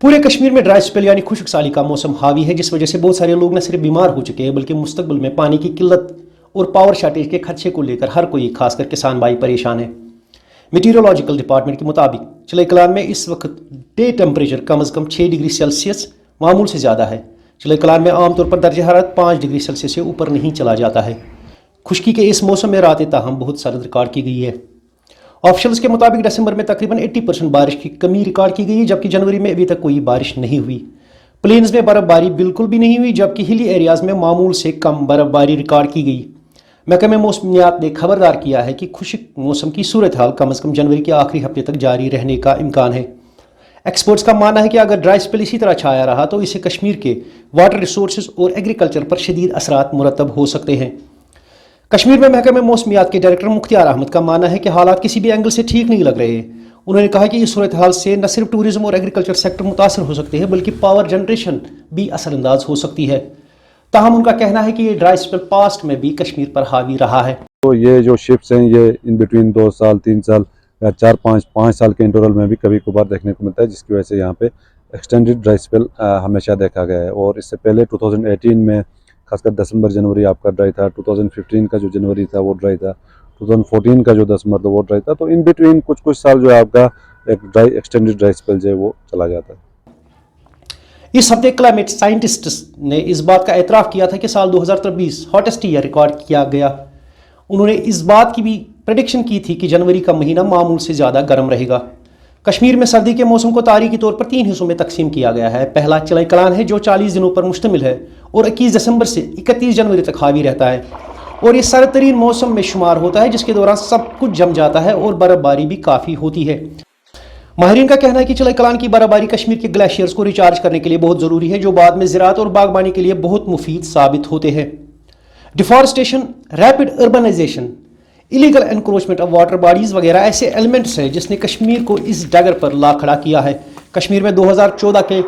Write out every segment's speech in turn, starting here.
पूरे कश्मीर में dry spell यानी खुश्क साली का मौसम हावी है, जिस वजह से बहुत सारे लोग न सिर्फ बीमार हो चुके हैं बल्कि मुस्तकबिल में पानी की किल्लत और पावर शॉर्टेज के खदशे को लेकर हर कोई खासकर किसान भाई परेशान है। मीटीरियोलॉजिकल डिपार्टमेंट के मुताबिक चिलई कलान में इस वक्त डे टेम्परेचर कम अज़ कम 6 डिग्री सेल्सियस मामूल से ज़्यादा है। चिलई कलान में आमतौर पर दर्जा हरारत 5 डिग्री सेल्सियस से ऊपर नहीं चला जाता है। खुश्की के इस मौसम में रात ताहम बहुत सर्द रिकॉर्ड की गई है। ऑफिशियल्स के मुताबिक दिसंबर में तकरीबन 80% बारिश की कमी रिकॉर्ड की गई है, जबकि जनवरी में अभी तक कोई बारिश नहीं हुई। प्लेन्स में बर्फबारी बिल्कुल भी नहीं हुई, जबकि हिली एरियाज में मामूल से कम बर्फबारी रिकॉर्ड की गई। महकमे मौसमियात ने खबरदार किया है कि खुश्क मौसम की सूरत हाल कम अज़ कम जनवरी के आखिरी हफ्ते तक जारी रहने का इम्कान है। एक्सपर्ट्स का मानना है कि अगर ड्राई स्पेल इसी तरह छाया रहा तो इससे कश्मीर के वाटर रिसोर्सेज और एग्रीकल्चर पर शदीद असरात मुरतब हो सकते हैं। कश्मीर में महकमे मौसमियात के डायरेक्टर मुख्तियार अहमद का मानना है कि हालात किसी भी एंगल से ठीक नहीं लग रहे हैं। उन्होंने कहा कि इस सूरत हाल से न सिर्फ टूरिज्म और एग्रीकल्चर सेक्टर मुतासर हो सकते हैं बल्कि पावर जनरेशन भी असरअंदाज हो सकती है। ताहम उनका कहना है कि ये ड्राई स्पेल पास्ट में भी कश्मीर पर हावी रहा है। तो ये जो शिप्स हैं ये इन बिटवीन 2 साल 3 साल या 4-5 साल के इंटरवल में भी कभी कभार देखने को मिलता है, जिसकी वजह से यहाँ पे एक्सटेंडेड ड्राई स्पेल हमेशा देखा गया है। और इससे पहले 2018 में खासकर दिसंबर जनवरी आपका ड्राई था, 2015 का जो जनवरी था वो ड्राई था, 2014 का जो दिसंबर था वो ड्राई था। तो इन बिटवीन कुछ साल जो है आपका एक एक्सटेंडेड ड्राई स्पेल जो है वो चला जाता है। इस हफ्ते क्लाइमेट साइंटिस्ट्स ने इस बात का एतराफ़ किया था कि साल 2023 हॉटेस्ट ईयर रिकॉर्ड किया गया। उन्होंने इस बात की भी प्रेडिक्शन की थी कि जनवरी का महीना मामूल से ज़्यादा गर्म रहेगा। कश्मीर में सर्दी के मौसम को तारीखी तौर पर 3 हिस्सों में तकसीम किया गया है। पहला चिलई कलान है जो 40 दिनों पर मुश्तमिल है और 21 दिसंबर से 31 जनवरी तक हावी रहता है और ये सर्द तरीन मौसम में शुमार होता है, जिसके दौरान सब कुछ जम जाता है और बर्फबारी भी काफ़ी होती है। माहिरीन का कहना है कि चिलई कलान की बर्फबारी कश्मीर के ग्लेशियर्स को रिचार्ज करने के लिए बहुत ज़रूरी है, जो बाद में ज़राअत और बागबानी के लिए बहुत मुफीद साबित होते हैं। Deforestation, rapid urbanisation, illegal encroachment of water bodies वगैरह ऐसे एलिमेंट्स हैं जिसने कश्मीर को इस डगर पर ला खड़ा किया है। कश्मीर में 2014 के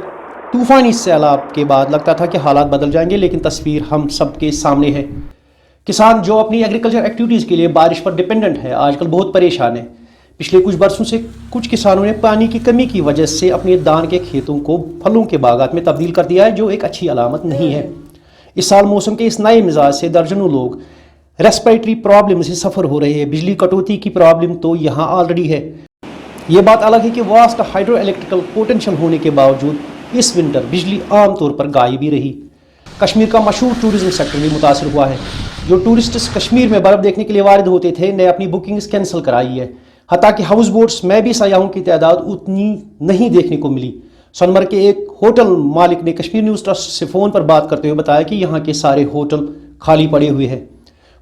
तूफ़ानी सैलाब के बाद लगता था कि हालात बदल जाएंगे, लेकिन तस्वीर हम सबके सामने है। किसान जो अपनी एग्रीकल्चर एक्टिविटीज़ के लिए बारिश पर डिपेंडेंट है आजकल बहुत परेशान है। पिछले कुछ बरसों से कुछ किसानों ने पानी की कमी की वजह से अपने धान के खेतों को फलों के बागात में तब्दील कर दिया है, जो एक अच्छी अलामत नहीं है। इस साल मौसम के इस नए मिजाज से दर्जनों लोग रेस्पिरेटरी प्रॉब्लम से सफ़र हो रहे हैं। बिजली कटौती की प्रॉब्लम तो यहाँ ऑलरेडी है। ये बात अलग है कि वास्ट हाइड्रो इलेक्ट्रिकल पोटेंशियल होने के बावजूद इस विंटर बिजली आमतौर पर गायब ही रही। कश्मीर का मशहूर टूरिज्म सेक्टर भी मुतासर हुआ है। जो टूरिस्ट्स कश्मीर में बर्फ़ देखने के लिए वारिद होते थे ने अपनी बुकिंग्स कैंसिल कराई है। हत्ता कि हाउस बोट्स में भी सयाहों की तादाद उतनी नहीं देखने को मिली। सोनमर्ग के एक होटल मालिक ने कश्मीर न्यूज़ ट्रस्ट से फ़ोन पर बात करते हुए बताया कि यहाँ के सारे होटल खाली पड़े हुए हैं।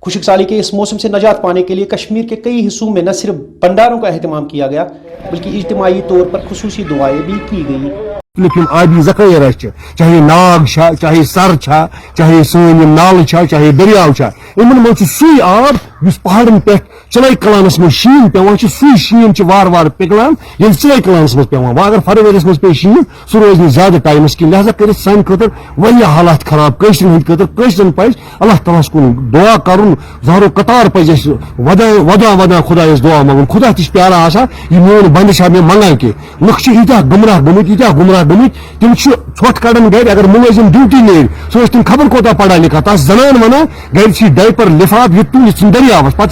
खुश्क साली के इस मौसम से नजात पाने के लिए कश्मीर के कई हिस्सों में न सिर्फ भंडारों का अहतमाम किया गया बल्कि इज्तिमाई तौर पर खुसूसी दुआएं भी की गई। लेकिन आबी ज़खायर चाहे नाग चाहे सर चाहे सन नाल चाहे दरियाव इन मज सुई आब इस पहाड़न पे चिलई कलानस में शीन पेवान सुई शीन वार वार पिघलान ये चिलई कलानस में पेवान। अगर फरवरिस में पे शीन सह रोज ज्यादा टाइमस की लिहाजा कर सान खतर वारिया हालात खराब कशरन हंद खतर कशरन पज अल्लाह ताला कुन दुआ करन जहरो कतार पज वदा वदा खुदायस दुआ मंगन। खुदा तिश प्यारा आसा ये मोन बंदिश मे मंगान कि लुख ईत्या गुमराह गमित तम ोट कड़न गर। अगर मुलजिम ड्यूटी नेर सह तम खबर कोता पढ़ा लिखा तस जनान वन गर डायपर लिफाफ ये तुल दरियावस पे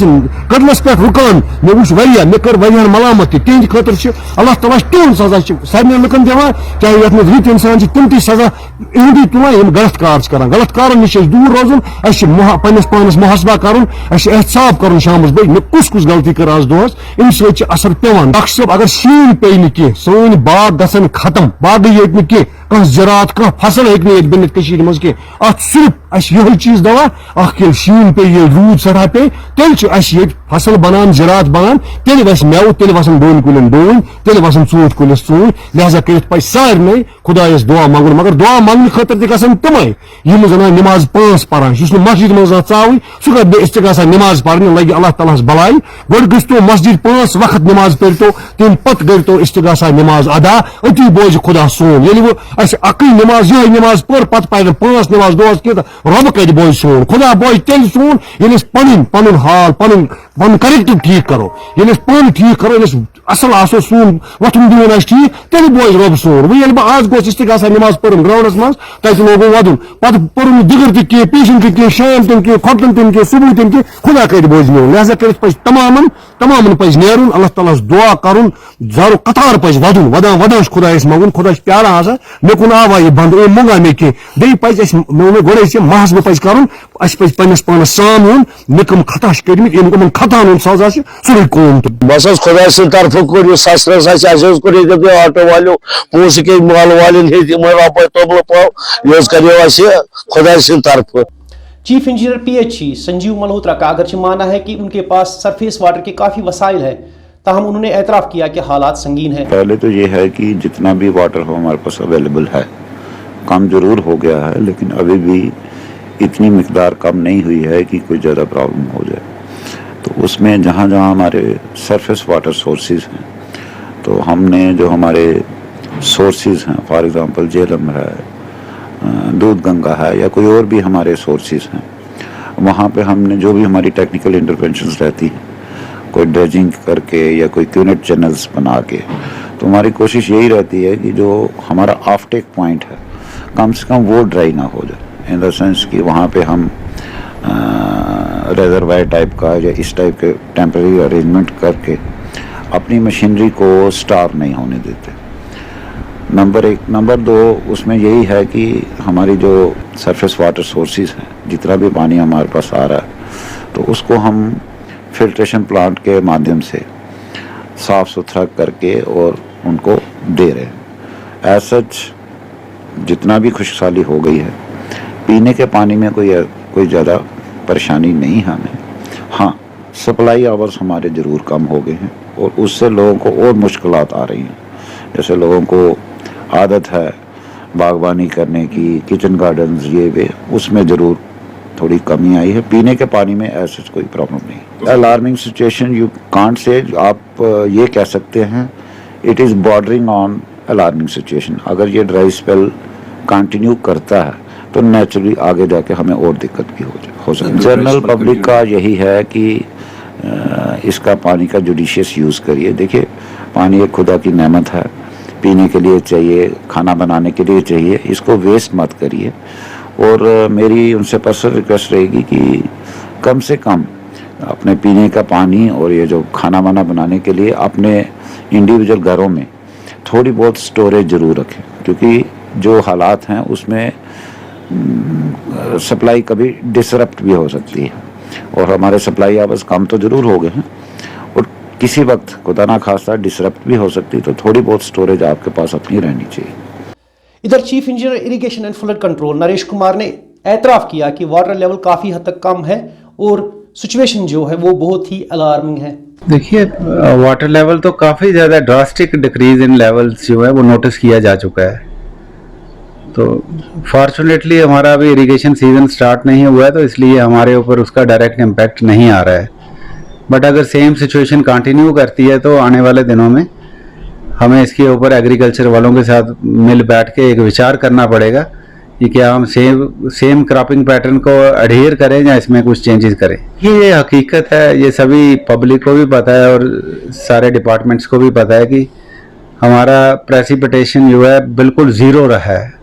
कदलस पे रुकान मे वो मे कर वारियान मलामत तिहद खतर अल्लाह ताला तुन सजा सारे लुकन दिवान, चाहे ये रुत इंसान तम ती सजा इहदी तुलान गलत कार कर। गलत कारन नश दूर रोजन पन्नस पानस मुहसबा कर एहतसाब कर शाम बे मे कुछ गलती कर आज दोहस अमि सत असर पेवान। डॉक्टर साहब अगर शीन पे कह सन बाग गसन खत्म बाग ये कह ज़रात कह फसल हे बनित मज कह अत सिर्फ यही चीज दवा अल शीन पे ये रूद सड़ा पे तेल फसल बनान ज़रात बनान तेल वस मेव तेल वसन डोन कुलन डोन तेल वसन ोट कुलस चोट। लिहाजा कर सारे खुदायस दुआ मंगन। मगर दुआ मंगने खतर तम तमें यम जना नमाज 5 पान मस्जिद मज चाव सह नमाज पढ़ने लगे अल्लाह ताला बलाई गो गो मस्जिद 5 वक्त नमाज पढ़ो तम पत गो इस्तिगासा नमाज अदा अति बोझ खुदा सोन। ये वो अक नमाज ये नमाज पढ़ पत पढ़ 5 नमाज दोस कह रब कर बोझ सोन। खुदा बोझ तेल सोन ये पन हाल पन वन करेक्टिव ठीक करो ये पान ठीक करो असल आसो सून वथुन दिवन ठीक तेल बोज रब सोन वो ये आज गोस इस्तिगासा नमाज पढ़न ग्राउंडस मज तक लोगो वदुन पत पढ़न दिगर तक पेशन तक शाम तक खोटन तक सुबह तक खुदा कर बोज लिहाजा कर तमाम पज नेरुन अल्लाह ताला दुआ करुन जारो कतार पज वदुन वदा वदा खुदा मगुन खुदा प्यारा आसा मे कुन आवा ये बंद ए मुंगा मे के बे पज मे गोड़े महज पज करुन अस पज पन्नस पानस साम हुन निकम खता कर्मित इन खता सजा सो कौम बस खुदा सद तरफ कोर ससरस ऑटो वालो पोस के माल वाले रोपे तोबल पाव ये कर खुदा सद तरफ। Chief engineer PHE Sanjeev Malhotra का अगरचे मानना है कि उनके पास सरफेस वाटर के काफ़ी वसाइल है, ताहम उन्होंने एतराफ़ किया कि हालात संगीन है। पहले तो ये है कि जितना भी वाटर हमारे पास अवेलेबल है कम ज़रूर हो गया है, लेकिन अभी भी इतनी मिकदार कम नहीं हुई है कि कोई ज़्यादा प्रॉब्लम हो जाए। तो उसमें जहाँ जहाँ हमारे सरफेस वाटर सोर्सेज हैं तो हमने जो हमारे सोर्सेज हैं, फॉर एग्ज़ाम्पल झेलम है, दूध गंगा है या कोई और भी हमारे सोर्सेज हैं, वहाँ पे हमने जो भी हमारी टेक्निकल इंटरवेंशंस रहती हैं, कोई ड्रेजिंग करके या कोई क्यूनेट चैनल्स बना के, तो हमारी कोशिश यही रहती है कि जो हमारा ऑफ टेक पॉइंट है कम से कम वो ड्राई ना हो जाए, इन द सेंस कि वहाँ पे हम रिजर्वायर टाइप का या इस टाइप के टेम्परेरी अरेंजमेंट करके अपनी मशीनरी को स्टार नहीं होने देते। नंबर एक। नंबर दो, उसमें यही है कि हमारी जो सरफेस वाटर सोर्सेज हैं, जितना भी पानी हमारे पास आ रहा है तो उसको हम फिल्ट्रेशन प्लांट के माध्यम से साफ़ सुथरा करके और उनको दे रहे हैं। एज सच जितना भी खुशहाली हो गई है, पीने के पानी में कोई ज़्यादा परेशानी नहीं है हमें। हाँ, सप्लाई आवर्स हमारे ज़रूर कम हो गए हैं और उससे लोगों को और मुश्किलात आ रही हैं। जैसे लोगों को आदत है बागबानी करने की, किचन गार्डन्स ये वे, उसमें ज़रूर थोड़ी कमी आई है। पीने के पानी में ऐसा कोई प्रॉब्लम नहीं। Alarming situation you can't say, आप ये कह सकते हैं it is bordering on alarming situation. अगर ये ड्राई स्पेल कंटिन्यू करता है तो नेचुरली आगे जाके हमें और दिक्कत भी हो सकती है। जनरल पब्लिक का यही है कि इसका पानी का जुडिशियस यूज़ करिए। देखिए, पानी एक खुदा की नेमत है, पीने के लिए चाहिए, खाना बनाने के लिए चाहिए, इसको वेस्ट मत करिए। और मेरी उनसे पर्सनल रिक्वेस्ट रहेगी कि कम से कम अपने पीने का पानी और ये जो खाना वाना बनाने के लिए अपने इंडिविजुअल घरों में थोड़ी बहुत स्टोरेज ज़रूर रखें, क्योंकि जो हालात हैं उसमें सप्लाई कभी डिसरप्ट भी हो सकती है और हमारे सप्लाई आवर्स कम तो ज़रूर हो गए हैं और किसी वक्त खुदा ना खास्ता डिसरप्ट भी हो सकती है, तो थोड़ी बहुत स्टोरेज आपके पास अपनी रहनी चाहिए। इधर chief engineer irrigation and flood control Naresh Kumar ने एतराफ़ किया कि वाटर लेवल काफ़ी हद तक कम है और सिचुएशन जो है वो बहुत ही अलार्मिंग है। देखिए, वाटर लेवल तो काफ़ी ज़्यादा ड्रास्टिक डिक्रीज इन लेवल्स जो है वो नोटिस किया जा चुका है। तो फॉर्चुनेटली हमारा अभी इरिगेशन सीज़न स्टार्ट नहीं हुआ है, तो इसलिए हमारे ऊपर उसका डायरेक्ट इम्पैक्ट नहीं आ रहा है। बट अगर सेम सिचुएशन कंटिन्यू करती है तो आने वाले दिनों में हमें इसके ऊपर एग्रीकल्चर वालों के साथ मिल बैठ के एक विचार करना पड़ेगा कि क्या हम सेम क्रॉपिंग पैटर्न को अडेयर करें या इसमें कुछ चेंजेस करें। ये हकीकत है, ये सभी पब्लिक को भी पता है और सारे डिपार्टमेंट्स को भी पता है कि हमारा प्रेसिपिटेशन जो है बिल्कुल ज़ीरो रहा है।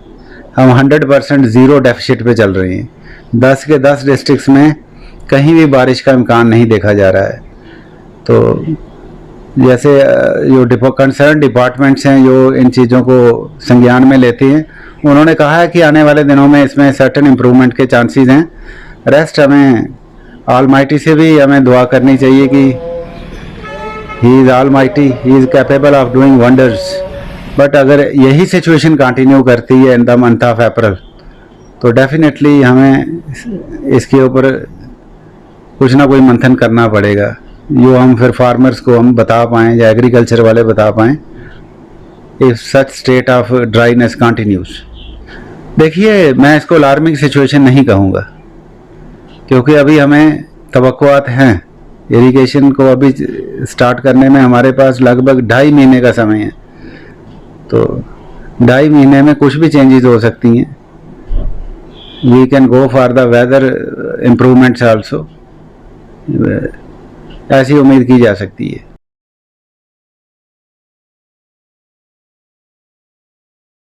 हम 100% ज़ीरो डेफिसिट पे चल रहे हैं। 10 के 10 डिस्ट्रिक्ट्स में कहीं भी बारिश का इम्कान नहीं देखा जा रहा है। तो जैसे जो कंसर्न डिपार्टमेंट्स हैं जो इन चीज़ों को संज्ञान में लेते हैं, उन्होंने कहा है कि आने वाले दिनों में इसमें सर्टेन इम्प्रूवमेंट के चांसेस हैं। रेस्ट हमें ऑलमाइटी से भी हमें दुआ करनी चाहिए कि he is almighty, he is capable of doing wonders. But अगर यही सिचुएशन कंटिन्यू करती है in the month of April तो डेफिनेटली हमें इसके ऊपर कुछ ना कोई मंथन करना पड़ेगा, जो हम फिर फार्मर्स को हम बता पाएँ या एग्रीकल्चर वाले बता पाएँ if such state of dryness continues. देखिए, मैं इसको अलार्मिंग सिचुएशन नहीं कहूँगा, क्योंकि अभी हमें तवक्कुआत हैं। इरिगेशन को अभी स्टार्ट करने में हमारे पास लगभग 2.5 महीने का समय है, तो 2.5 महीने में कुछ भी चेंजेस हो सकती हैं। We can go for the weather improvements also. ऐसी उम्मीद की जा सकती है।